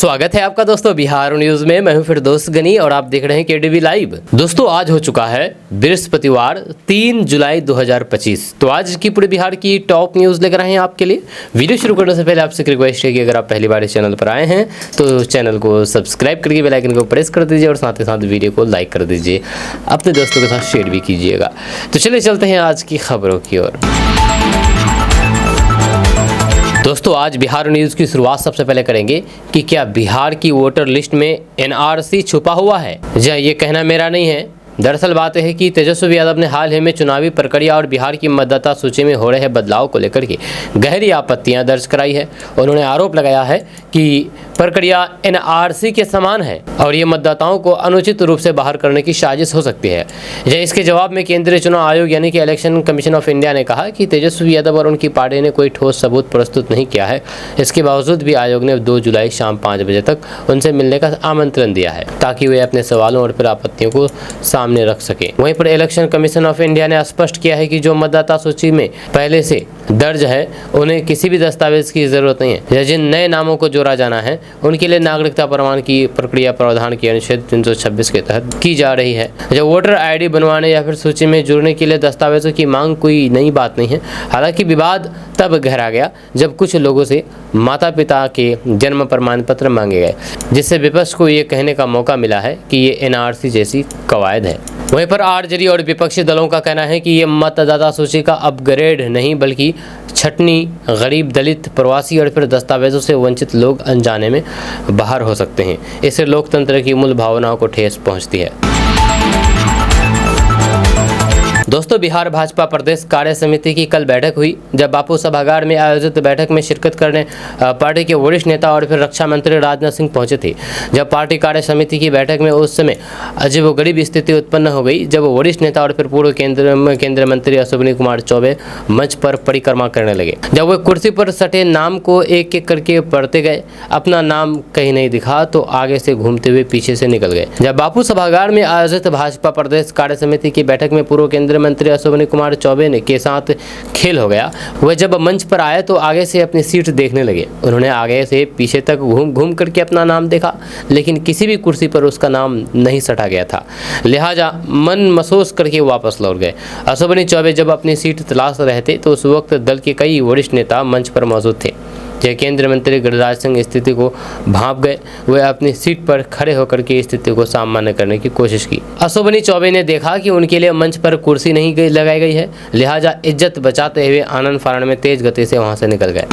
स्वागत है आपका दोस्तों बिहार न्यूज में। मैं हूं फिरदौस गनी और आप देख रहे हैं केडीवी लाइव। दोस्तों आज हो चुका है बृहस्पतिवार 3 जुलाई 2025। तो आज की पूरे बिहार की टॉप न्यूज लेकर आए हैं आपके लिए। वीडियो शुरू करने से पहले आपसे रिक्वेस्ट है कि अगर आप पहली बार इस चैनल पर आए हैं तो चैनल को सब्सक्राइब करके बेल आइकन को प्रेस कर दीजिए और साथ ही साथ वीडियो को लाइक कर दीजिए, अपने दोस्तों के साथ शेयर भी कीजिएगा। तो चलिए चलते हैं आज की खबरों की ओर। दोस्तों आज बिहार न्यूज़ की शुरुआत सबसे पहले करेंगे कि क्या बिहार की वोटर लिस्ट में एनआरसी छुपा हुआ है। जी ये कहना मेरा नहीं है। दरअसल बात है कि तेजस्वी यादव ने हाल ही में चुनावी प्रक्रिया और बिहार की मतदाता सूची में हो रहे बदलाव को लेकर के गहरी आपत्तियां दर्ज कराई है। उन्होंने आरोप लगाया है कि प्रक्रिया एनआरसी के समान है और ये मतदाताओं को अनुचित रूप से बाहर करने की साजिश हो सकती है। इसके जवाब में केंद्रीय चुनाव आयोग यानी कि इलेक्शन कमीशन ऑफ इंडिया ने कहा कि तेजस्वी यादव और उनकी पार्टी ने कोई ठोस सबूत प्रस्तुत नहीं किया है। इसके बावजूद भी आयोग ने 2 जुलाई शाम 5 बजे तक उनसे मिलने का आमंत्रण दिया है ताकि वे अपने सवालों और फिर आपत्तियों को सामने रख सके। वहीं पर इलेक्शन कमीशन ऑफ इंडिया ने स्पष्ट किया है कि जो मतदाता सूची में पहले से दर्ज है उन्हें किसी भी दस्तावेज की जरूरत नहीं है। जिन नए नामों को जोड़ा जाना है उनके लिए नागरिकता प्रमाण की प्रक्रिया प्रावधान की अनुच्छेद 326 के तहत की जा रही है। जब वोटर आईडी बनवाने या फिर सूची में जुड़ने के लिए दस्तावेजों की मांग कोई नई बात नहीं है। हालांकि विवाद तब गहरा गया जब कुछ लोगों से माता पिता के जन्म प्रमाण पत्र मांगे गए, जिससे विपक्ष को ये कहने का मौका मिला है कि ये एनआरसी जैसी कवायद है। वहीं पर आरजेडी और विपक्षी दलों का कहना है कि ये मतदाता सूची का अपग्रेड नहीं बल्कि छटनी गरीब, दलित, प्रवासी और फिर दस्तावेजों से वंचित लोग अनजाने में बाहर हो सकते हैं। इससे लोकतंत्र की मूल भावनाओं को ठेस पहुंचती है। दोस्तों बिहार भाजपा प्रदेश कार्य समिति की कल बैठक हुई। जब बापू सभागार में आयोजित बैठक में शिरकत करने पार्टी के वरिष्ठ नेता और फिर रक्षा मंत्री राजनाथ सिंह पहुंचे थे। जब पार्टी कार्य समिति की बैठक में उस समय अजीबोगरीब स्थिति उत्पन्न हो गई जब वरिष्ठ नेता और फिर पूर्व केंद्रीय मंत्री अश्विनी कुमार चौबे मंच पर परिक्रमा करने लगे। जब वे कुर्सी पर सटे नाम को एक एक करके पढ़ते गए, अपना नाम कहीं नहीं दिखा तो आगे से घूमते हुए पीछे से निकल गए। जब बापू सभागार में आयोजित भाजपा प्रदेश कार्य समिति की बैठक में पूर्व केंद्रीय मंत्री अश्विनी कुमार चौबे के साथ खेल हो गया। वह जब मंच पर आए तो आगे से अपनी सीट देखने लगे। उन्होंने आगे से पीछे तक घूम करके अपना नाम देखा, लेकिन किसी भी कुर्सी पर उसका नाम नहीं सटा गया था। लिहाजा मन महसूस करके वापस लौट गए। अश्विनी चौबे जब अपनी सीट तलाश रहे थे तो उस वक्त दल के कई वरिष्ठ नेता मंच पर मौजूद थे। जब केंद्रीय मंत्री गिरिराज सिंह स्थिति को भांप गए, वे अपनी सीट पर खड़े होकर के स्थिति को सामान्य करने की कोशिश की। अश्विनी चौबे ने देखा कि उनके लिए मंच पर कुर्सी नहीं लगाई गई है, लिहाजा इज्जत बचाते हुए आनंद फानन में तेज गति से वहां से निकल गए।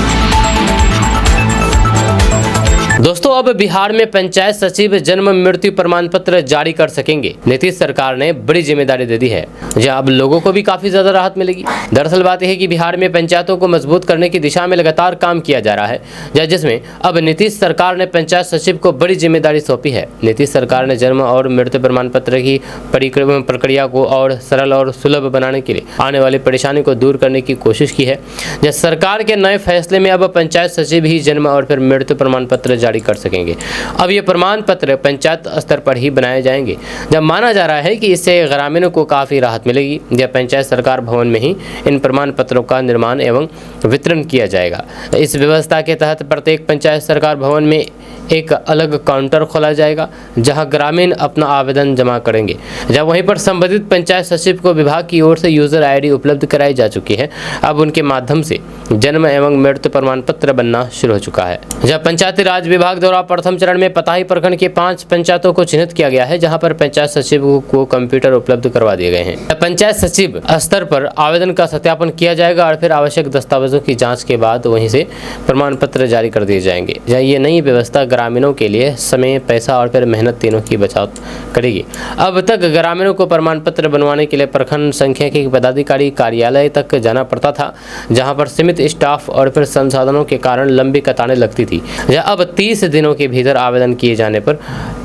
दोस्तों अब बिहार में पंचायत सचिव जन्म मृत्यु प्रमाण पत्र जारी कर सकेंगे। नीतीश सरकार ने बड़ी जिम्मेदारी दे दी है, जहां अब लोगों को भी काफी ज्यादा राहत मिलेगी। दरअसल बात यह है कि बिहार में पंचायतों को मजबूत करने की दिशा में लगातार काम किया जा रहा है, जिसमें अब नीतीश सरकार ने पंचायत सचिव को बड़ी जिम्मेदारी सौंपी है। नीतीश सरकार ने जन्म और मृत्यु प्रमाण पत्र की प्रक्रिया को और सरल और सुलभ बनाने के लिए आने वाली परेशानी को दूर करने की कोशिश की है। सरकार के नए फैसले में अब पंचायत सचिव ही जन्म और फिर मृत्यु प्रमाण पत्र जारी कर सकेंगे। अब ये प्रमाण पत्र पंचायत स्तर पर ही बनाए जाएंगे। जब माना जा रहा है कि इससे ग्रामीणों को काफी राहत मिलेगी। जब पंचायत सरकार भवन में ही इन प्रमाण पत्रों का निर्माण एवं वितरण किया जाएगा। इस व्यवस्था के तहत प्रत्येक पंचायत सरकार भवन में एक अलग काउंटर खोला जाएगा जहां ग्रामीण अपना आवेदन जमा करेंगे। जब वहीं पर संबंधित पंचायत सचिव को विभाग की ओर से यूजर आईडी उपलब्ध कराई जा चुकी है। अब उनके माध्यम से जन्म एवं मृत्यु प्रमाण पत्र बनना शुरू हो चुका है। जब पंचायती राज विभाग द्वारा प्रथम चरण में पताही प्रखंड के 5 पंचायतों को चिन्हित किया गया है, जहां पर पंचायत सचिव को कंप्यूटर उपलब्ध करवा दिए गए हैं। पंचायत सचिव स्तर पर आवेदन का सत्यापन किया जाएगा और फिर आवश्यक दस्तावेजों की जाँच के बाद वहीं से प्रमाण पत्र जारी कर दिए जाएंगे। ये नई व्यवस्था ग्रामीणों के लिए समय, पैसा और फिर मेहनत तीनों की बचत करेगी। अब तक ग्रामीणों को प्रमाण पत्र बनवाने के लिए प्रखंड संख्या के पदाधिकारी कार्यालय तक जाना पड़ता था, जहां पर सीमित स्टाफ और फिर संसाधनों के कारण लंबी कतारें लगती थी। अब 30 दिनों के भीतर आवेदन किए जाने पर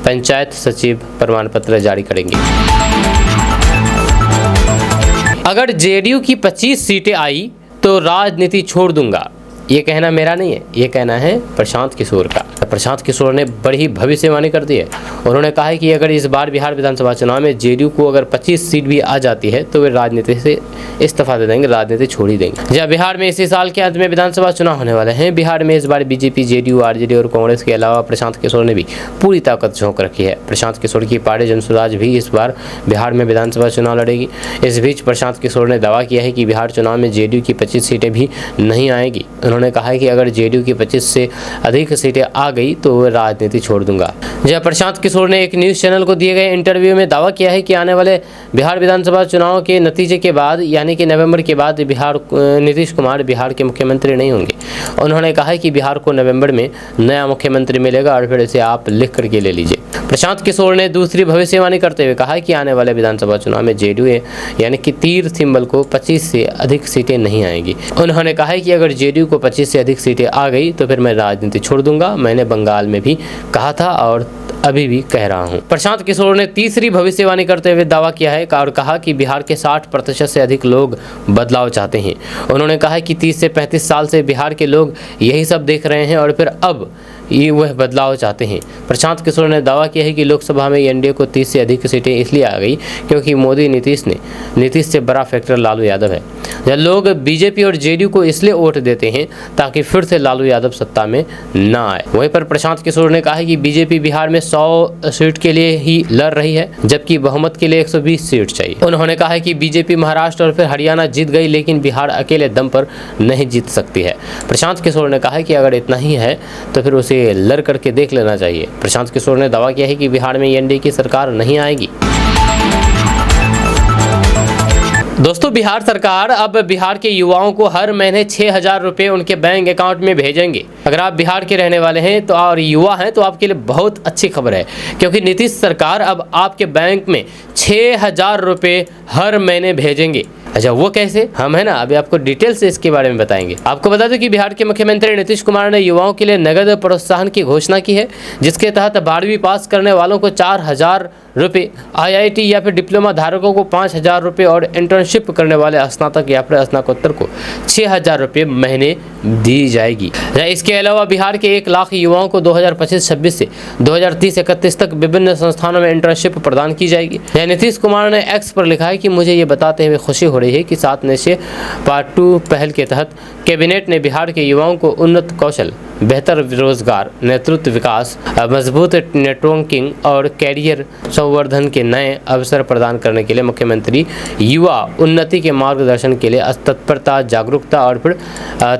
पंचायत सचिव प्रमाण पत्र जारी करेंगे। अगर जेडीयू की 25 सीटें आई तो राजनीति छोड़ दूंगा, ये कहना मेरा नहीं है, ये कहना है प्रशांत किशोर का। प्रशांत किशोर ने बड़ी ही भविष्यवाणी कर दी है। उन्होंने कहा है कि अगर इस बार बिहार विधानसभा चुनाव में जेडीयू को अगर 25 सीट भी आ जाती है तो वे राजनीति से इस्तीफा दे देंगे, राजनीति छोड़ ही देंगे। जहाँ बिहार में इसी साल के अंत में विधानसभा चुनाव होने वाले हैं। बिहार में इस बार बीजेपी, जेडीयू, आरजेडी और कांग्रेस के अलावा प्रशांत किशोर ने भी पूरी ताकत झोंक रखी है। प्रशांत किशोर की पार्टी जनसुराज भी इस बार बिहार में विधानसभा चुनाव लड़ेगी। इस बीच प्रशांत किशोर ने दावा किया है कि बिहार चुनाव में जेडीयू की 25 सीटें भी नहीं आएगी। उन्होंने कहा है कि अगर जेडीयू की 25 से अधिक सीटें आ गई तो वह राजनीति छोड़ दूंगा। जय प्रशांत किशोर ने एक न्यूज़ चैनल को दिए गए इंटरव्यू में दावा किया है कि आने वाले बिहार विधानसभा चुनाव के नतीजे के बाद यानी कि नवंबर के बाद नीतीश कुमार बिहार के मुख्यमंत्री नहीं होंगे। उन्होंने कहा है कि बिहार को नवंबर में नया मुख्यमंत्री मिलेगा और फिर इसे आप लिख करके ले लीजिए। प्रशांत किशोर ने दूसरी भविष्यवाणी करते हुए कहा कि आने वाले विधानसभा चुनाव में जेडीयू यानी कि तीर सिंबल को 25 से अधिक सीटें नहीं आएंगी। उन्होंने कहा है कि अगर जेडीयू को 25 से अधिक सीटें आ गई तो फिर मैं राजनीति छोड़ दूंगा। मैंने बंगाल में भी कहा था और अभी भी कह रहा हूं। प्रशांत किशोर ने तीसरी भविष्यवाणी करते हुए दावा किया है और कहा कि बिहार के 60% से अधिक लोग बदलाव चाहते हैं। उन्होंने कहा कि 30 से 35 साल से बिहार के लोग यही सब देख रहे हैं और फिर अब ये वह बदलाव चाहते हैं। प्रशांत किशोर ने दावा किया है कि लोकसभा में एनडीए को 30 से अधिक सीटें इसलिए आ गई क्योंकि मोदी नीतीश से बड़ा फैक्टर लालू यादव है। जब लोग बीजेपी और जेडीयू को इसलिए वोट देते हैं ताकि फिर से लालू यादव सत्ता में न आए। वहीं पर प्रशांत किशोर ने कहा है कि बीजेपी बिहार में 100 सीट के लिए ही लड़ रही है जबकि बहुमत के लिए 120 सीट चाहिए। उन्होंने कहा है कि बीजेपी महाराष्ट्र और फिर हरियाणा जीत गई लेकिन बिहार अकेले दम पर नहीं जीत सकती है। प्रशांत किशोर ने कहा है कि अगर इतना ही है तो फिर उसे लड़ करके देख लेना चाहिए। प्रशांत किशोर ने दावा किया है कि बिहार में एनडीए की सरकार नहीं आएगी। दोस्तों, बिहार सरकार अब बिहार के युवाओं को हर महीने 6,000 रुपये उनके बैंक अकाउंट में भेजेंगे। अगर आप बिहार के रहने वाले हैं तो और युवा हैं तो आपके लिए बहुत अच्छी खबर है क्योंकि नीतीश सरकार अब आपके बैंक में 6,000 रुपये हर महीने भेजेंगे। अच्छा, वो कैसे? हम है ना अभी आपको डिटेल से इसके बारे में बताएंगे। आपको बता दें कि बिहार के मुख्यमंत्री नीतीश कुमार ने युवाओं के लिए नगद प्रोत्साहन की घोषणा की है जिसके तहत 12वीं पास करने वालों को 4,000 रुपये, IIT या फिर डिप्लोमा धारकों को 5,000 रुपये और इंटर्नशिप करने वाले स्नातक या फिर स्नातकोत्तर को 6,000 रुपये महीने दी जाएगी। इसके अलावा बिहार के 1 लाख युवाओं को 2025-26 से 2030-31 तक विभिन्न संस्थानों में इंटर्नशिप प्रदान की जाएगी। नीतीश कुमार ने एक्स पर लिखा है कि मुझे ये बताते हुए खुशी हो रही है कि 7 नशे पार्ट 2 पहल के तहत कैबिनेट ने बिहार के युवाओं को उन्नत कौशल, बेहतर रोजगार, नेतृत्व विकास, मजबूत नेटवर्किंग और कैरियर संवर्धन के नए अवसर प्रदान करने के लिए मुख्यमंत्री युवा उन्नति के मार्गदर्शन के लिए तत्परता, जागरूकता और फिर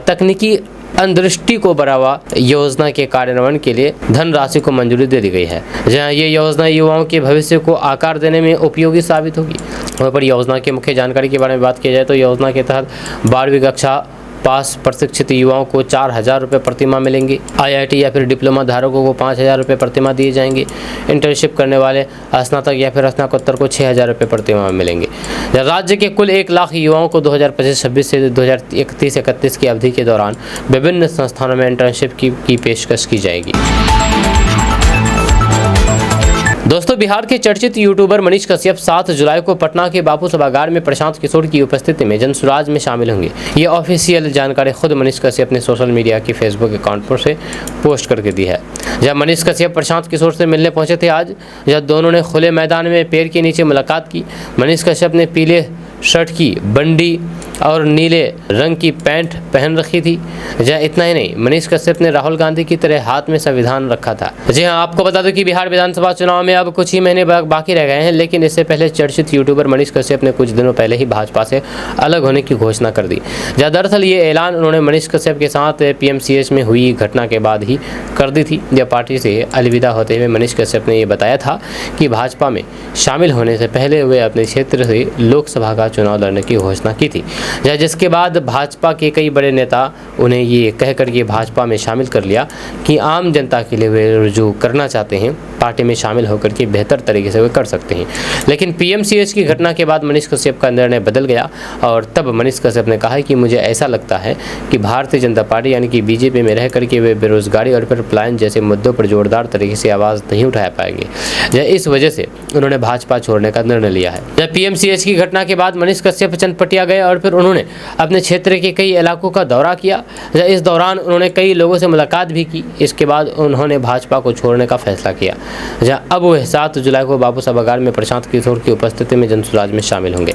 तकनीकी अंतर्दृष्टि को बढ़ावा योजना के कार्यान्वयन के लिए धनराशि को मंजूरी दे दी गई है। जहां ये योजना युवाओं के भविष्य को आकार देने में उपयोगी साबित होगी। वहाँ पर योजना की मुख्य जानकारी के बारे में बात की जाए तो योजना के तहत 12वीं कक्षा पास प्रशिक्षित युवाओं को 4,000 रुपये प्रतिमाह मिलेंगे। IIT या फिर डिप्लोमा धारकों को 5,000 रुपये प्रतिमाह दिए जाएंगे। इंटर्नशिप करने वाले स्नातक या फिर स्नातकोत्तर को 6,000 रुपये प्रतिमाह मिलेंगे। राज्य के कुल 1 लाख युवाओं को 2025-26 से 2031-31 की अवधि के दौरान विभिन्न संस्थानों में इंटर्नशिप की पेशकश की जाएगी। दोस्तों, बिहार के चर्चित यूट्यूबर मनीष कश्यप 7 जुलाई को पटना के बापू सभागार में प्रशांत किशोर की उपस्थिति में जनसुराज में शामिल होंगे। ये ऑफिशियल जानकारी खुद मनीष कश्यप ने सोशल मीडिया के फेसबुक अकाउंट पर से पोस्ट करके दी है। जब मनीष कश्यप प्रशांत किशोर से मिलने पहुंचे थे आज, जब दोनों ने खुले मैदान में पेड़ के नीचे मुलाकात की। मनीष कश्यप ने पीले शर्ट की बंडी और नीले रंग की पैंट पहन रखी थी। जहाँ इतना ही नहीं, मनीष कश्यप ने राहुल गांधी की तरह हाथ में संविधान रखा था। जी हाँ, आपको बता दूं कि बिहार विधानसभा चुनाव में अब कुछ ही महीने बाकी रह गए हैं, लेकिन इससे पहले चर्चित यूट्यूबर मनीष कश्यप ने कुछ दिनों पहले ही भाजपा से अलग होने की घोषणा कर दी। जहाँ दरअसल ये ऐलान उन्होंने मनीष कश्यप के साथ PMCH में हुई घटना के बाद ही कर दी थी। जब पार्टी से अलविदा होते हुए मनीष कश्यप ने यह बताया था कि भाजपा में शामिल होने से पहले वे अपने क्षेत्र से लोकसभा का चुनाव लड़ने की घोषणा की थी। जिसके बाद भाजपा के कई बड़े नेता उन्हें ये कहकर के भाजपा में शामिल कर लिया कि आम जनता के लिए वे जो करना चाहते हैं पार्टी में शामिल होकर के बेहतर तरीके से वे कर सकते हैं। लेकिन PMCH की घटना के बाद मनीष कश्यप का निर्णय बदल गया और तब मनीष कश्यप ने कहा कि मुझे ऐसा लगता है कि भारतीय जनता पार्टी यानी कि बीजेपी में रह करके वे बेरोजगारी और फिर पलायन जैसे मुद्दों पर जोरदार तरीके से आवाज़ नहीं उठा पाएंगे। इस वजह से उन्होंने भाजपा छोड़ने का निर्णय लिया है। जब PMCH की घटना के बाद मनीष कश्यप चनपटिया गए और फिर उन्होंने अपने क्षेत्र के कई इलाकों का दौरा किया। इस दौरान उन्होंने कई लोगों से मुलाकात भी की। इसके बाद उन्होंने भाजपा को छोड़ने का फैसला किया, जहाँ अब वह 7 जुलाई को बाबू सभागार में प्रशांत किशोर की उपस्थिति में जनसुराज में शामिल होंगे।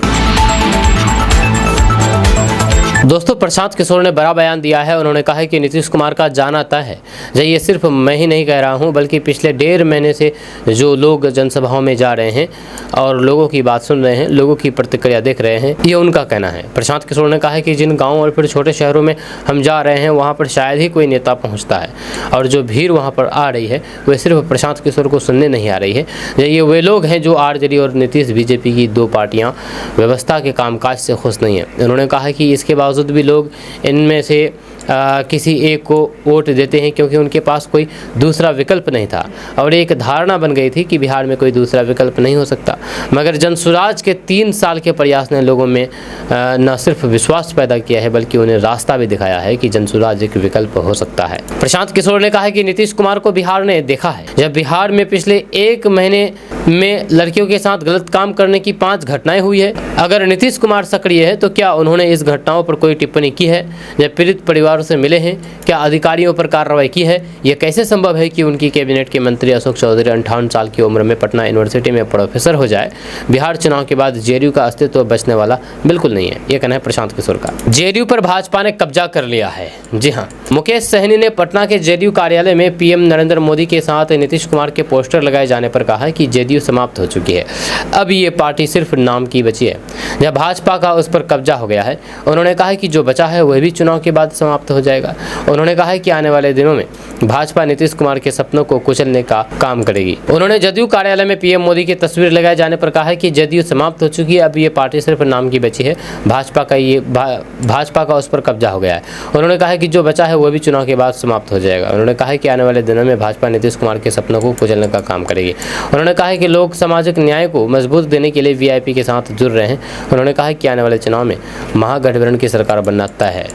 दोस्तों, प्रशांत किशोर ने बड़ा बयान दिया है। उन्होंने कहा है कि नीतीश कुमार का जाना तय है। ये सिर्फ मैं ही नहीं कह रहा हूं, बल्कि पिछले 1.5 महीने से जो लोग जनसभाओं में जा रहे हैं और लोगों की बात सुन रहे हैं, लोगों की प्रतिक्रिया देख रहे हैं, ये उनका कहना है। प्रशांत किशोर ने कहा है कि जिन गाँव और फिर छोटे शहरों में हम जा रहे हैं, वहाँ पर शायद ही कोई नेता पहुँचता है, और जो भीड़ वहाँ पर आ रही है वह सिर्फ प्रशांत किशोर को सुनने नहीं आ रही है। ये वे लोग हैं जो आरजेडी और नीतीश बीजेपी की 2 पार्टियाँ व्यवस्था के कामकाज से खुश नहीं हैं। उन्होंने कहा है कि इसके बावजूद भी लोग इनमें से किसी एक को वोट देते हैं, क्योंकि उनके पास कोई दूसरा विकल्प नहीं था, और एक धारणा बन गई थी कि बिहार में कोई दूसरा विकल्प नहीं हो सकता। मगर जनसुराज के 3 साल के प्रयास ने लोगों में न सिर्फ विश्वास पैदा किया है, बल्कि उन्हें रास्ता भी दिखाया है कि जनसुराज एक विकल्प हो सकता है। प्रशांत किशोर ने कहा है कि नीतीश कुमार को बिहार ने देखा है। जब बिहार में पिछले 1 महीने में लड़कियों के साथ गलत काम करने की 5 घटनाएं हुई है। अगर नीतीश कुमार सक्रिय है तो क्या उन्होंने इस घटनाओं पर कोई टिप्पणी की है? जब पीड़ित परिवारों से मिले हैं, क्या अधिकारियों पर कार्रवाई की है? यह कैसे संभव है कि उनकी कैबिनेट के मंत्री अशोक चौधरी 58 साल की उम्र में पटना यूनिवर्सिटी में प्रोफेसर हो जाए? बिहार चुनाव के बाद जेडीयू का अस्तित्व बचने वाला बिल्कुल नहीं है, यह कहना है प्रशांत किशोर का। जेडीयू पर भाजपा ने कब्जा कर लिया है। जी हाँ, मुकेश सहनी ने पटना के जेडीयू कार्यालय में पीएम नरेंद्र मोदी के साथ नीतीश कुमार के पोस्टर लगाए जाने पर कहा है कि जेडीयू समाप्त हो चुकी है, अब ये पार्टी सिर्फ नाम की बची है। जब भाजपा का उस पर कब्जा हो गया है, उन्होंने कहा है कि जो बचा है वह भी चुनाव के बाद समाप्त हो जाएगा। उन्होंने कहा है कि आने वाले दिनों में भाजपा नीतीश कुमार के सपनों को कुचलने का काम करेगी। उन्होंने जदयू कार्यालय में पीएम मोदी की तस्वीर लगाए जाने पर कहा है कि जदयू समाप्त हो चुकी है, अब ये पार्टी सिर्फ नाम की बची है। भाजपा का उस पर कब्जा हो गया है। उन्होंने कहा है कि जो बचा है वह भी चुनाव के बाद समाप्त हो जाएगा। उन्होंने कहा है कि आने वाले दिनों में भाजपा नीतीश कुमार के सपनों को कुचलने का काम करेगी। उन्होंने कहा है कि लोग सामाजिक न्याय को मजबूत देने के लिए वीआईपी के साथ जुड़ रहे हैं। उन्होंने कहा है कि आने वाले चुनाव में महागठबंधन की सरकार बनना तय है।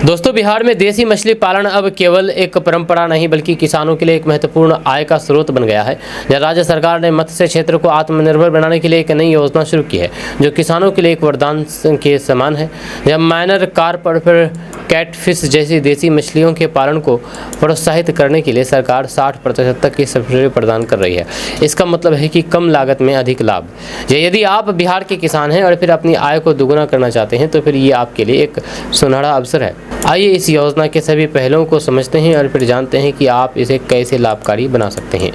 दोस्तों, बिहार में देसी मछली पालन अब केवल एक परंपरा नहीं, बल्कि किसानों के लिए एक महत्वपूर्ण आय का स्रोत बन गया है। राज्य सरकार ने मत्स्य क्षेत्र को आत्मनिर्भर बनाने के लिए एक नई योजना शुरू की है, जो किसानों के लिए एक वरदान के समान है। जब माइनर कार्प और फिर कैटफिश जैसी देसी मछलियों के पालन को प्रोत्साहित करने के लिए सरकार 60% तक की सब्सिडी प्रदान कर रही है। इसका मतलब है कि कम लागत में अधिक लाभ। यदि आप बिहार के किसान हैं और फिर अपनी आय को दोगुना करना चाहते हैं, तो फिर ये आपके लिए एक सुनहरा अवसर है। आइए इस योजना के सभी पहलुओं को समझते हैं और फिर जानते हैं कि आप इसे कैसे लाभकारी बना सकते हैं।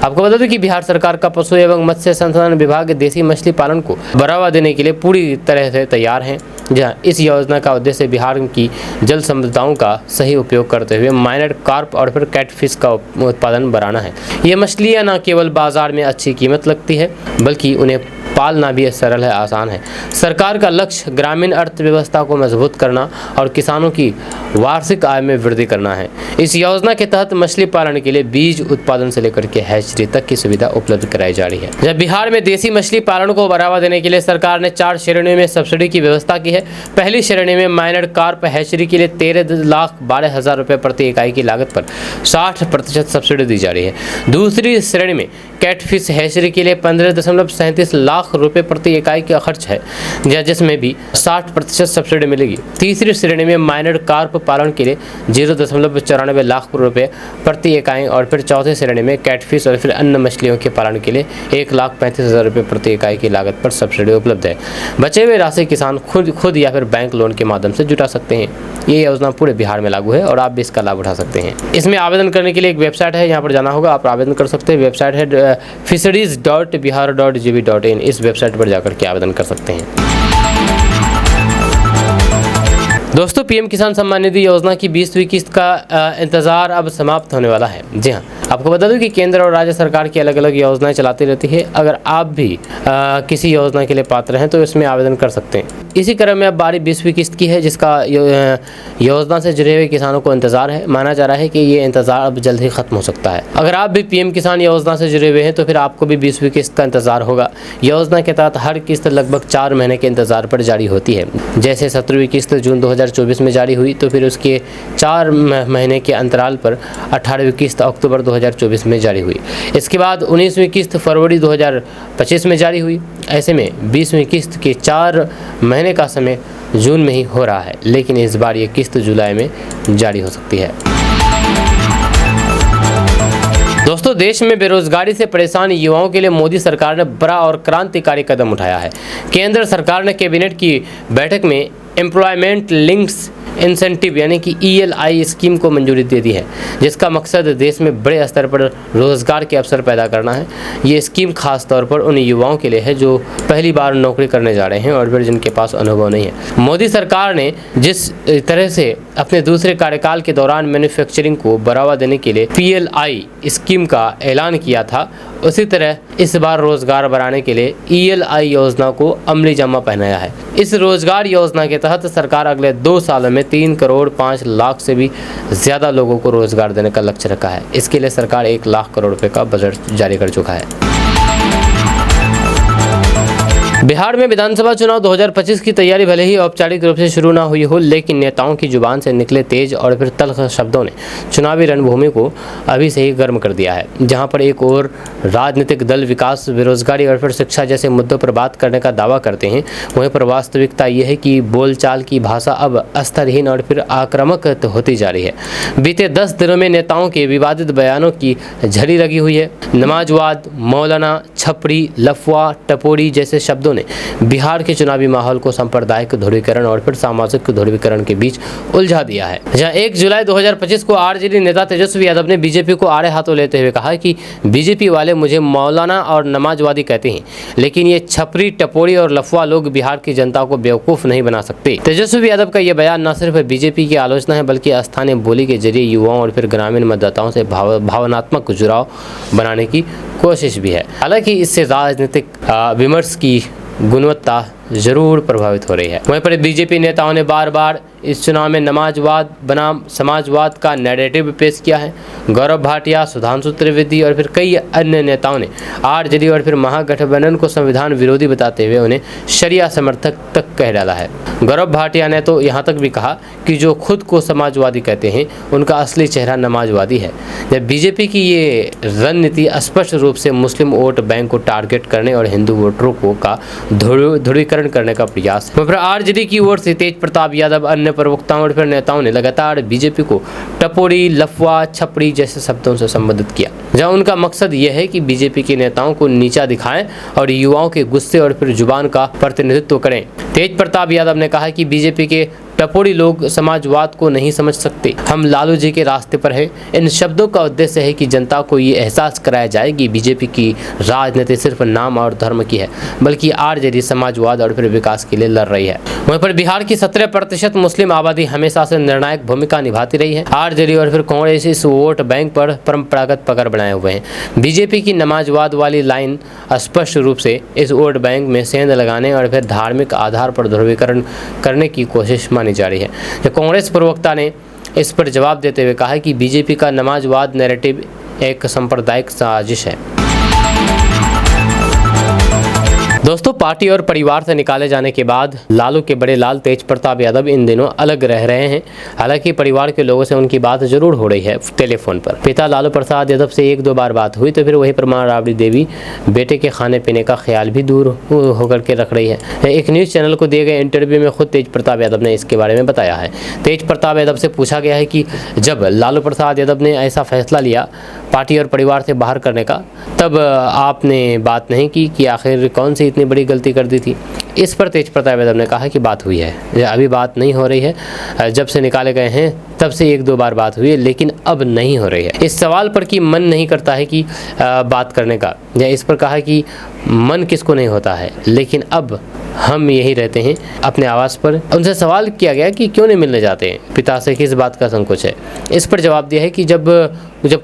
आपको बता दें कि बिहार सरकार का पशु एवं मत्स्य संसाधन विभाग देसी मछली पालन को बढ़ावा देने के लिए पूरी तरह से तैयार है। जहां इस योजना का उद्देश्य बिहार की जल संपदाओं का सही उपयोग करते हुए माइनर कार्प और फिर कैटफिश का उत्पादन बढ़ाना है। ये मछलियाँ न केवल बाजार में अच्छी कीमत लगती है, बल्कि उन्हें पालना भी सरल है, आसान है। सरकार का लक्ष्य ग्रामीण अर्थव्यवस्था को मजबूत करना और किसानों की वार्षिक आय में वृद्धि करना है। इस योजना के तहत मछली पालन के लिए बीज उत्पादन से लेकर के हैचरी तक की सुविधा उपलब्ध कराई जा रही है। जब बिहार में देसी मछली पालन को बढ़ावा देने के लिए सरकार ने 4 श्रेणियों में सब्सिडी की व्यवस्था की है। पहली श्रेणी में माइनर कार्प हैचरी के लिए 13,12,000 रुपये प्रति इकाई की लागत पर 60% सब्सिडी दी जा रही है। दूसरी श्रेणी में कैटफिश हैचरी के लिए 15.37 लाख रुपए प्रति इकाई का खर्च है, जिसमें भी 60% सब्सिडी मिलेगी। तीसरी श्रेणी में माइनर कार्प पालन के लिए 0.94 लाख रुपए प्रति इकाई, और फिर चौथी श्रेणी में कैटफिश और फिर अन्य मछलियों के पालन के लिए 1,35,000 रुपये प्रति इकाई की लागत पर सब्सिडी उपलब्ध है। बचे हुए राशि किसान खुद या फिर बैंक लोन के माध्यम से जुटा सकते हैं। ये योजना पूरे बिहार में लागू है और आप भी इसका लाभ उठा सकते हैं। इसमें आवेदन करने के लिए एक वेबसाइट है, यहाँ पर जाना होगा, आप आवेदन कर सकते हैं। वेबसाइट है fisheries.bihar.gv.in। इस वेबसाइट पर जाकर के आवेदन कर सकते हैं। दोस्तों, पीएम किसान सम्मान निधि योजना की 20वीं किस्त का इंतज़ार अब समाप्त होने वाला है। जी हाँ, आपको बता दूं कि केंद्र और राज्य सरकार की अलग अलग योजनाएं चलाती रहती है। अगर आप भी किसी योजना के लिए पात्र हैं तो इसमें आवेदन कर सकते हैं। इसी क्रम में अब बारी 20वीं किस्त की है, जिसका योजना से जुड़े हुए किसानों को इंतज़ार है। माना जा रहा है कि ये इंतज़ार अब जल्द ही खत्म हो सकता है। अगर आप भी पीएम किसान योजना से जुड़े हुए हैं तो फिर आपको भी 20वीं किस्त का इंतज़ार होगा। योजना के तहत हर किस्त लगभग 4 महीने के इंतज़ार पर जारी होती है। जैसे 17वीं किस्त जून 2024 में जारी हुई, तो फिर उसके 4 महीने के अंतराल पर 18वीं किस्त अक्टूबर 2024 में जारी हुई। इसके बाद 19वीं किस्त फरवरी 2025 में जारी हुई। ऐसे में 20वीं किस्त के 4 महीने का समय जून में ही हो रहा है, लेकिन इस बार ये किस्त जुलाई में जारी हो सकती है। दोस्तों, देश में बेरोजगारी से परेशान युवाओं के लिए मोदी सरकार ने बड़ा और क्रांतिकारी कदम उठाया है। केंद्र सरकार ने कैबिनेट की बैठक में एम्प्लॉयमेंट लिंक्स इंसेंटिव यानी कि ELI स्कीम को मंजूरी दे दी है, जिसका मकसद देश में बड़े स्तर पर रोजगार के अवसर पैदा करना है। ये स्कीम खास तौर पर उन युवाओं के लिए है जो पहली बार नौकरी करने जा रहे हैं और फिर जिनके पास अनुभव नहीं है। मोदी सरकार ने जिस तरह से अपने दूसरे कार्यकाल के दौरान मैन्युफैक्चरिंग को बढ़ावा देने के लिए PLI स्कीम का ऐलान किया था, उसी तरह इस बार रोजगार बढ़ाने के लिए ELI योजना को अमली जामा पहनाया है। इस रोजगार योजना के तहत सरकार अगले 2 सालों में 3 करोड़ 5 लाख से भी ज़्यादा लोगों को रोजगार देने का लक्ष्य रखा है। इसके लिए सरकार 1 लाख करोड़ रुपए का बजट जारी कर चुका है। बिहार में विधानसभा चुनाव 2025 की तैयारी भले ही औपचारिक रूप से शुरू ना हुई हो, लेकिन नेताओं की जुबान से निकले तेज और फिर तल्ख शब्दों ने चुनावी रणभूमि को अभी से ही गर्म कर दिया है। जहां पर एक और राजनीतिक दल विकास, बेरोजगारी और फिर शिक्षा जैसे मुद्दों पर बात करने का दावा करते हैं, वहीं पर वास्तविकता ये है कि बोलचाल की भाषा अब स्तरहीन और फिर आक्रामक होती जा रही है। बीते 10 दिनों में नेताओं के विवादित बयानों की झड़ी लगी हुई है। नमाजवाद, मौलाना, छपरी, लफवा, टपोरी जैसे शब्दों ने बिहार के चुनावी माहौल को सांप्रदायिक ध्रुवीकरण और फिर सामाजिक ध्रुवीकरण के बीच उलझा दिया है। जहां 1 जुलाई 2025 को आरजेडी नेता तेजस्वी यादव ने बीजेपी को आड़े हाथों लेते हुए कहा कि बीजेपी वाले मुझे मौलाना और नमाजवादी कहते हैं, लेकिन ये छपरी, टपोरी और लफवा लोग बिहार की जनता को बेवकूफ नहीं बना सकते। तेजस्वी यादव का यह बयान न सिर्फ बीजेपी की आलोचना है, बल्कि स्थानीय बोली के जरिए युवाओं और फिर ग्रामीण मतदाताओं से भावनात्मक जुड़ाव बनाने की कोशिश भी है। हालांकि इससे राजनीतिक विमर्श की गुणवत्ता जरूर प्रभावित हो रही है। वहीं पर बीजेपी नेताओं ने बार बार इस चुनाव में नमाजवाद बनाम समाजवाद का नैरेटिव पेश किया है। गौरव भाटिया, सुधांशु त्रिवेदी और फिर कई अन्य नेताओं ने आरजेडी और फिर महागठबंधन को संविधान विरोधी बताते हुए उन्हें शरिया समर्थक तक कह डाला है। गौरव भाटिया ने तो यहाँ तक भी कहा कि जो खुद को समाजवादी कहते हैं उनका असली चेहरा नमाजवादी है। जब बीजेपी की ये रणनीति स्पष्ट रूप से मुस्लिम वोट बैंक को टारगेट करने और हिंदू वोटरों को का ध्रुवीकरण करने का प्रयास है। आरजेडी की ओर से तेज प्रताप यादव, अन्य प्रवक्ताओं और फिर नेताओं ने लगातार बीजेपी को टपोरी, लफवा, छपरी जैसे शब्दों से संबोधित किया, जहां उनका मकसद यह है कि बीजेपी के नेताओं को नीचा दिखाएं और युवाओं के गुस्से और फिर जुबान का प्रतिनिधित्व करें। तेज प्रताप यादव ने कहा कि बीजेपी के टपोरी लोग समाजवाद को नहीं समझ सकते, हम लालू जी के रास्ते पर हैं। इन शब्दों का उद्देश्य है कि जनता को ये एहसास कराया जाए कि बीजेपी की राजनीति सिर्फ नाम और धर्म की है, बल्कि आरजेडी समाजवाद और फिर विकास के लिए लड़ रही है। वहीं पर बिहार की 17% मुस्लिम आबादी हमेशा से निर्णायक भूमिका निभाती रही है। आरजेडी और फिर कांग्रेस इस वोट बैंक पर परंपरागत पकड़ बनाए हुए हैं। बीजेपी की नमाजवाद वाली लाइन स्पष्ट रूप से इस वोट बैंक में सेंध लगाने और फिर धार्मिक आधार पर ध्रुवीकरण करने की कोशिश मानी जा रही है। कांग्रेस प्रवक्ता ने इस पर जवाब देते हुए कहा कि बीजेपी का नमाजवाद नैरेटिव एक सांप्रदायिक साजिश है। दोस्तों, पार्टी और परिवार से निकाले जाने के बाद लालू के बड़े लाल तेज प्रताप यादव इन दिनों अलग रह रहे हैं। हालांकि परिवार के लोगों से उनकी बात जरूर हो रही है टेलीफोन पर। पिता लालू प्रसाद यादव से 1-2 बार बात हुई तो फिर वही पर मां राबड़ी देवी बेटे के खाने पीने का ख्याल भी दूर होकर के रख रही है। एक न्यूज़ चैनल को दिए गए इंटरव्यू में खुद तेज प्रताप यादव ने इसके बारे में बताया है। तेज प्रताप यादव से पूछा गया है कि जब लालू प्रसाद यादव ने ऐसा फैसला लिया पार्टी और परिवार से बाहर करने का, तब आपने बात नहीं की कि आखिर कौन सी इतनी बड़ी गलती कर दी थी। इस पर तेज प्रताप यादव ने कहा कि बात हुई है, अभी बात नहीं हो रही है। जब से निकाले गए हैं तब से 1-2 बार बात हुई है, लेकिन अब नहीं हो रही है। इस सवाल पर कि मन नहीं करता है कि बात करने का, या इस पर कहा कि मन किसको नहीं होता है, लेकिन अब हम यही रहते हैं अपने आवास पर। उनसे सवाल किया गया कि क्यों नहीं मिलने जाते हैं, पिता से किस बात का संकोच है। इस पर जवाब दिया है कि जब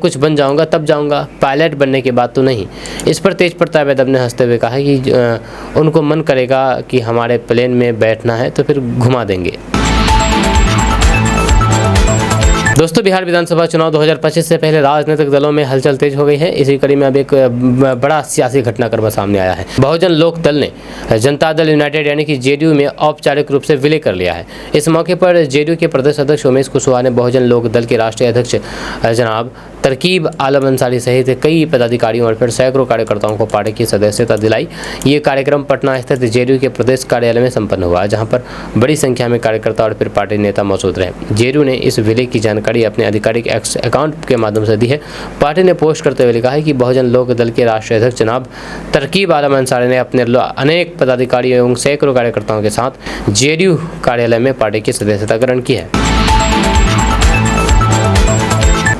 कुछ बन जाऊंगा तब जाऊंगा, पायलट बनने के बाद तो नहीं। इस पर तेज प्रताप यादव ने हंसते हुए कहा कि उनको मन करेगा कि हमारे प्लेन में बैठना है तो फिर घुमा देंगे। दोस्तों, बिहार विधानसभा चुनाव 2025 से पहले राजनीतिक दलों में हलचल तेज हो गई है। इसी कड़ी में अब एक बड़ा सियासी घटनाक्रम सामने आया है। बहुजन लोक दल ने जनता दल यूनाइटेड यानी कि जेडीयू में औपचारिक रूप से विलय कर लिया है। इस मौके पर जेडीयू के प्रदेश अध्यक्ष उमेश कुशवाहा ने बहुजन लोक दल के राष्ट्रीय अध्यक्ष जनाब तरकीब आलम अंसारी सहित कई पदाधिकारियों और फिर सैकड़ों कार्यकर्ताओं को पार्टी की सदस्यता दिलाई। ये कार्यक्रम पटना स्थित जेडीयू के प्रदेश कार्यालय में संपन्न हुआ, जहां पर बड़ी संख्या में कार्यकर्ता और फिर पार्टी नेता मौजूद रहे। जेडीयू ने इस विलय की जानकारी अपने आधिकारिक एक्स अकाउंट के माध्यम से दी है। पार्टी ने पोस्ट करते हुए लिखा है कि बहुजन लोक दल के राष्ट्रीय अध्यक्ष जनाब तरकीब आलम अंसारी ने अपने अनेक पदाधिकारियों एवं सैकड़ों कार्यकर्ताओं के साथ जेडीयू कार्यालय में पार्टी की सदस्यता ग्रहण की है।